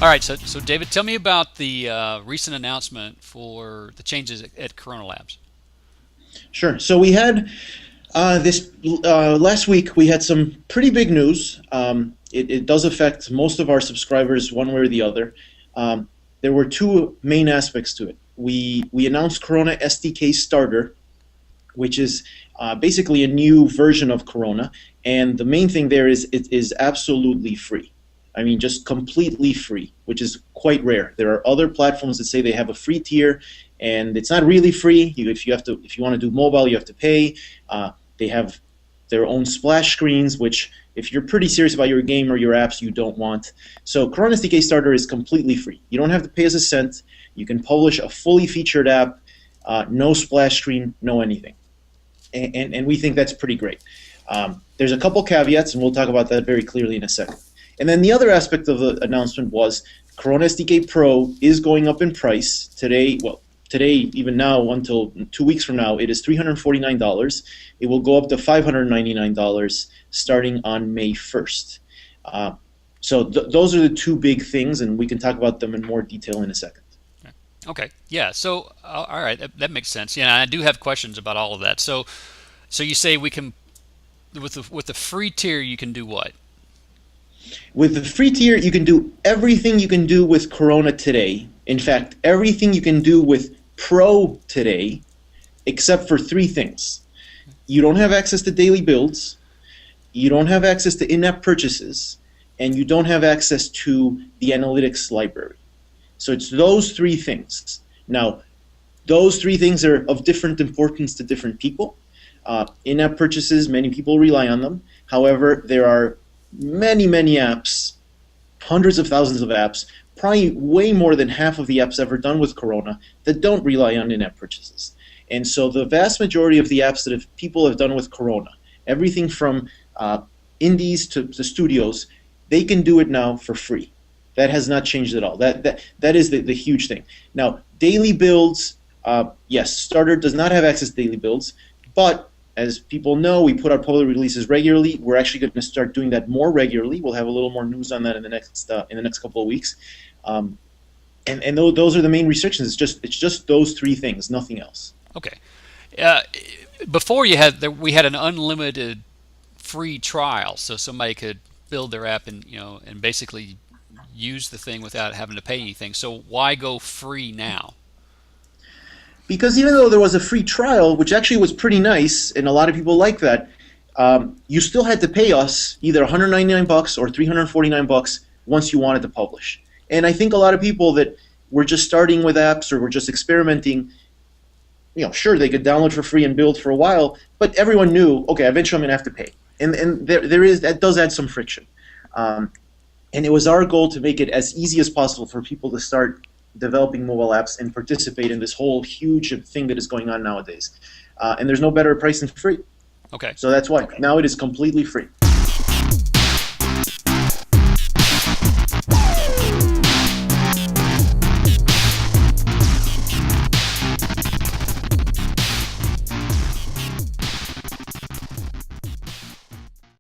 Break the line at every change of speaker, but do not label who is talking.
All right, so David, tell me about the recent announcement for the changes at Corona Labs.
Sure. So we had this last week. We had some pretty big news. It does affect most of our subscribers one way or the other. There were two main aspects to it. We announced Corona SDK Starter, which is basically a new version of Corona, and the main thing there is it is absolutely free. I mean, just completely free, which is quite rare. There are other platforms that say they have a free tier, and it's not really free. If you want to do mobile, you have to pay. They have their own splash screens, which if you're pretty serious about your game or your apps, you don't want. So Corona SDK Starter is completely free. You don't have to pay us a cent. You can publish a fully featured app, no splash screen, no anything. And we think that's pretty great. There's a couple caveats, and we'll talk about that very clearly in a second. And then the other aspect of the announcement was Corona SDK Pro is going up in price today. Well, today, even now, until 2 weeks from now, it is $349. It will go up to $599 starting on May 1st. So those are the two big things, and we can talk about them in more detail in a second.
Okay, yeah. So all right, that makes sense. Yeah, I do have questions about all of that. So you say we can with the free tier you can do what?
With the free tier, you can do everything you can do with Corona today. In fact, everything you can do with Pro today, except for three things. You don't have access to daily builds, you don't have access to in-app purchases, and you don't have access to the analytics library. So it's those three things. Now, those three things are of different importance to different people. In-app purchases, many people rely on them. However, there are many apps, hundreds of thousands of apps, probably way more than half of the apps ever done with Corona that don't rely on in-app purchases. And so the vast majority of the apps that people have done with Corona, everything from indies to studios, they can do it now for free. That has not changed at all. That is the huge thing. Now, daily builds, yes, Starter does not have access to daily builds, but as people know, we put out public releases regularly. We're actually going to start doing that more regularly. We'll have a little more news on that in the next couple of weeks. And those are the main restrictions. It's just those three things, nothing else.
Okay. Before we had an unlimited free trial, so somebody could build their app and basically use the thing without having to pay anything. So why go free now?
Because even though there was a free trial, which actually was pretty nice, and a lot of people like that, you still had to pay us either $199 or $349 once you wanted to publish. And I think a lot of people that were just starting with apps or were just experimenting, sure, they could download for free and build for a while, but everyone knew, okay, eventually I'm going to have to pay. And that does add some friction. And it was our goal to make it as easy as possible for people to start developing mobile apps and participate in this whole huge thing that is going on nowadays. And there's no better price than free.
Okay.
So that's why. Now it is completely free.